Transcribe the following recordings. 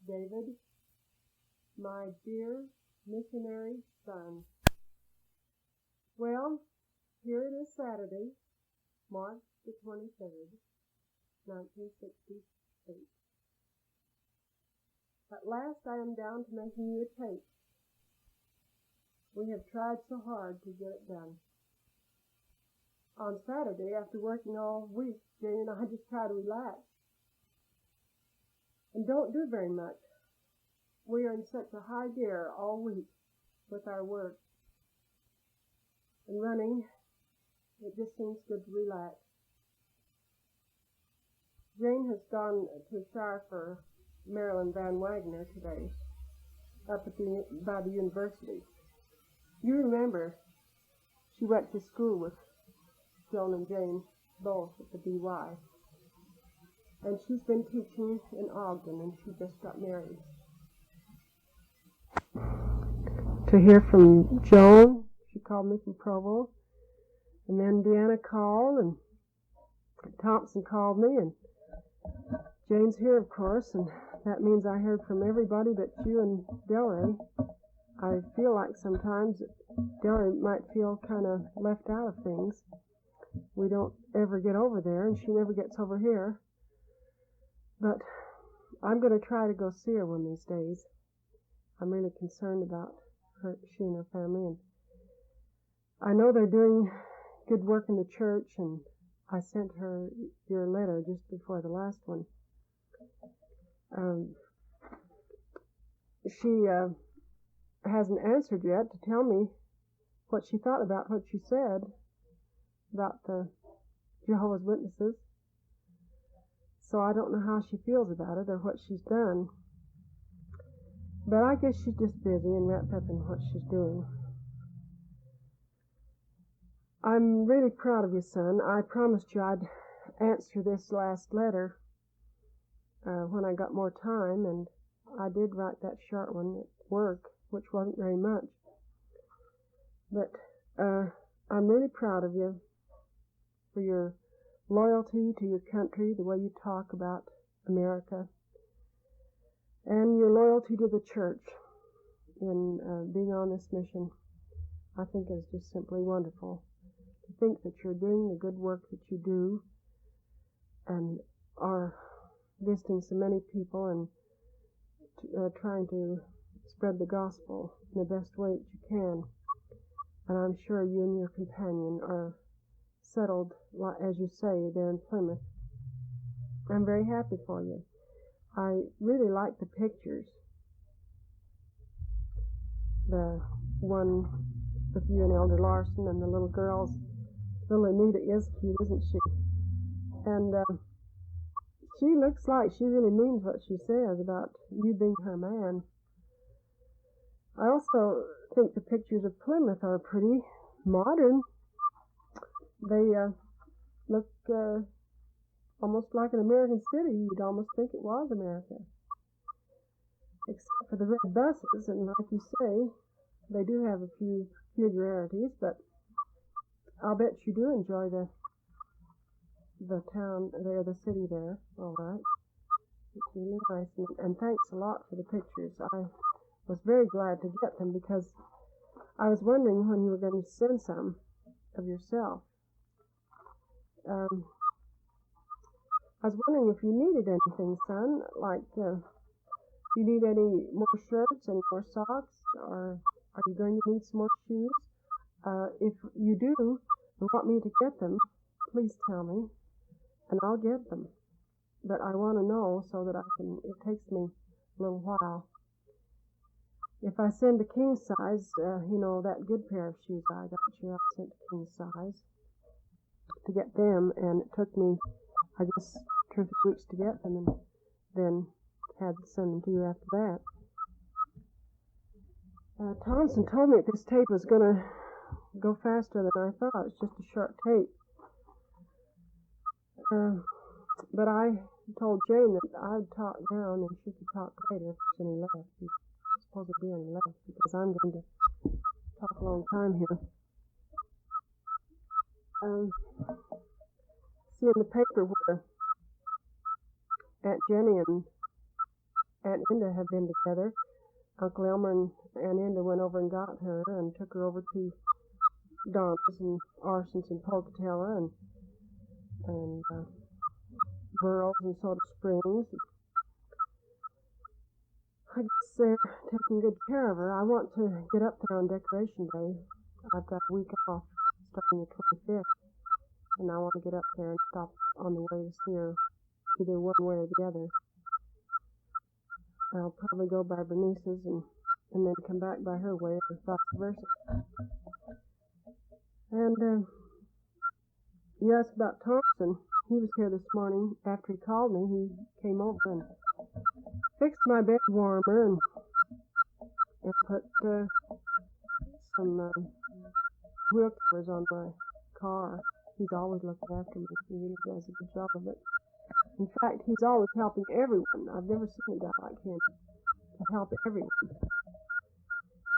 David, my dear missionary son. Well, here it is Saturday, March the 23rd, 1968. At last I am down to making you a tape. We have tried so hard to get it done. On Saturday, after working all week, Jane and I just try to relax and don't do very much. We are in such a high gear all week with our work and running. It just seems good to relax. Jane has gone to shire for Marilyn Van Wagner today up at by the university. You remember she went to school with Joan and Jane both at the BY. And she's been teaching in Ogden, and she just got married. To hear from Joan, she called me from Provo, and then Deanna called, and Thompson called me, and Jane's here, of course, and that means I heard from everybody but you and Delray. I feel like sometimes Delray might feel kind of left out of things. We don't ever get over there, and she never gets over here. But I'm going to try to go see her one of these days. I'm really concerned about her, she and her family, and I know they're doing good work in the church, and I sent her your letter just before the last one. She hasn't answered yet to tell me what she thought about what you said about the Jehovah's Witnesses. So I don't know how she feels about it or what she's done. But I guess she's just busy and wrapped up in what she's doing. I'm really proud of you, son. I promised you I'd answer this last letter when I got more time, and I did write that short one at work, which wasn't very much. But I'm really proud of you for your loyalty to your country, the way you talk about America, and your loyalty to the church in being on this mission. I think is just simply wonderful. To think that you're doing the good work that you do and are visiting so many people and trying to spread the gospel in the best way that you can. And I'm sure you and your companion are settled, as you say, there in Plymouth. I'm very happy for you. I really like the pictures. The one with you and Elder Larson and the little girls. Little Anita is cute, isn't she? And she looks like she really means what she says about you being her man. I also think the pictures of Plymouth are pretty modern. They look almost like an American city. You'd almost think it was America. Except for the red buses, and like you say, they do have a few peculiarities, but I'll bet you do enjoy the town there, the city there, all right. It's really nice, and thanks a lot for the pictures. I was very glad to get them because I was wondering when you were going to send some of yourself. I was wondering if you needed anything, son, like do you need any more shirts, any more socks, or are you going to need some more shoes? If you do and want me to get them, please tell me, and I'll get them. But I want to know so that it takes me a little while. If I send a king size, that good pair of shoes I got you, I sent a king size to get them, and it took me, I guess, 2 or 3 weeks to get them, and then had to send them to you after that. Thompson told me that this tape was going to go faster than I thought. It's just a short tape. But I told Jane that I'd talk now and then she could talk later if there's any left. I suppose there'll be any left because I'm going to talk a long time here. See in the paper where Aunt Jenny and Aunt Enda had been together. Uncle Elmer and Aunt Enda went over and got her and took her over to Donna's and Arson's and Pocatello and Burroughs and Soda Springs. I guess they're taking good care of her. I want to get up there on Decoration Day. I've got a week off starting the 25th, and I want to get up there and stop on the way to see her, either one way or the other. I'll probably go by Bernice's and then come back by her way, or vice versa. And you asked about Thompson. He was here this morning. After he called me, he came over and fixed my bed warmer and put some wheel covers on my car. He's always looking after me. He really does a good job of it. In fact, he's always helping everyone. I've never seen a guy like him to help everyone.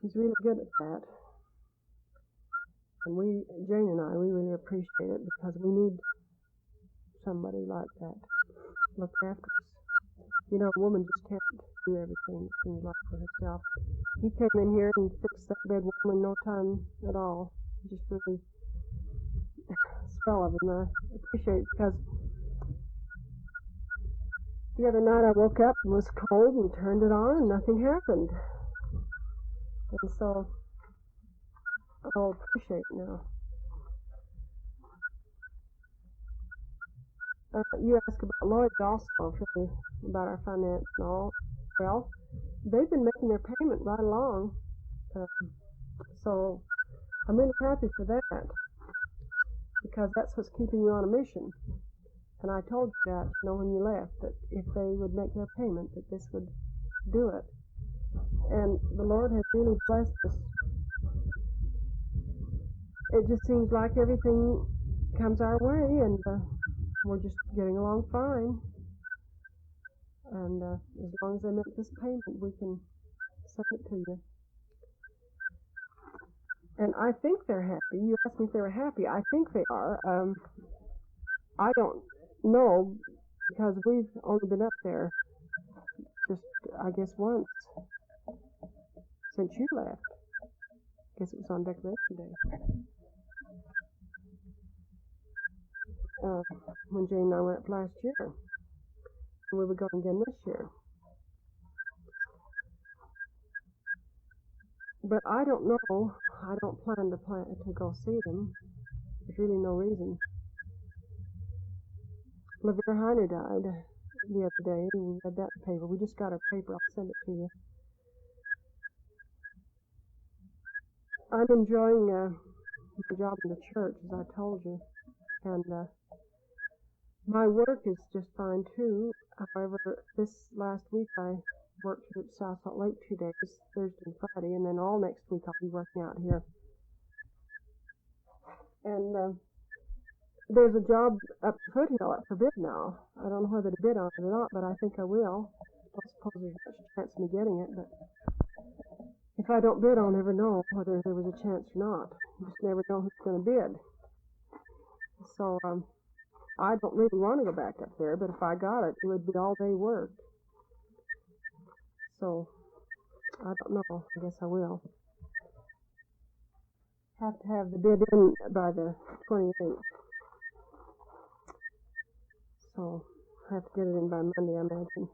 He's really good at that. And Jane and I, we really appreciate it because we need somebody like that to look after us. You know, a woman just can't do everything, it seems like, for herself. He came in here and fixed that bed warmer in no time at all. Just really swell of him. I appreciate it because the other night I woke up and was cold and turned it on and nothing happened. And so I'll appreciate it now. You asked about Lloyd's also, about our finance and all. Well, they've been making their payment right along. So I'm really happy for that because that's what's keeping you on a mission. And I told you that, when you left, that if they would make their payment, that this would do it. And the Lord has really blessed us. It just seems like everything comes our way, and we're just getting along fine. And as long as they make this payment, we can send it to you. And I think they're happy. You asked me if they were happy. I think they are. I don't know, because we've only been up there just, I guess, once since you left. I guess it was on Decoration Day. When Jane and I went up last year. And we were going again this year. But I don't know. I don't plan to go see them. There's really no reason. Lavere Heiner died the other day. We read that paper. We just got our paper. I'll send it to you. I'm enjoying my job in the church, as I told you. And my work is just fine, too. However, this last week I worked here at South Salt Lake 2 days, Thursday and Friday, and then all next week I'll be working out here. And there's a job up at Foothill up for bid now. I don't know whether to bid on it or not, but I think I will. I suppose there's much chance of me getting it, but if I don't bid, I'll never know whether there was a chance or not. You just never know who's going to bid. So I don't really want to go back up there, but if I got it, it would be all day work. So I don't know. I guess I will. Have to have the bid in by the 28th. So I have to get it in by Monday, I imagine.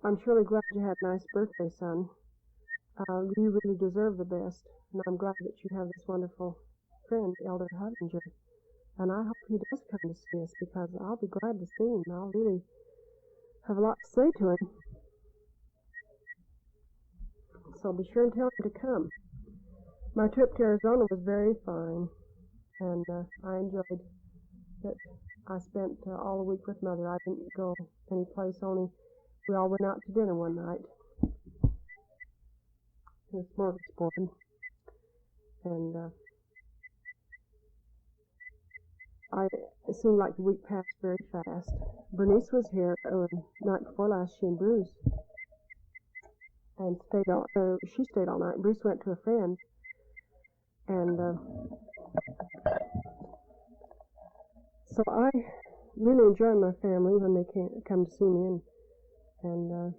I'm surely glad you had a nice birthday, son. You really deserve the best, and I'm glad that you have this wonderful friend, Elder Huttinger. And I hope he does come to see us, because I'll be glad to see him. I'll really have a lot to say to him. So be sure and tell him to come. My trip to Arizona was very fine, and I enjoyed it. I spent all the week with Mother. I didn't go any place, only we all went out to dinner one night. It was smorgasbord. And it seemed like the week passed very fast. Bernice was here the night before last, she and Bruce, and she stayed all night. Bruce went to a friend, and so I really enjoy my family when they come to see me, and and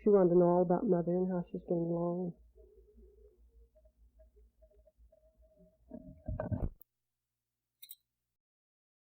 she wanted to know all about Mother and how she's getting along.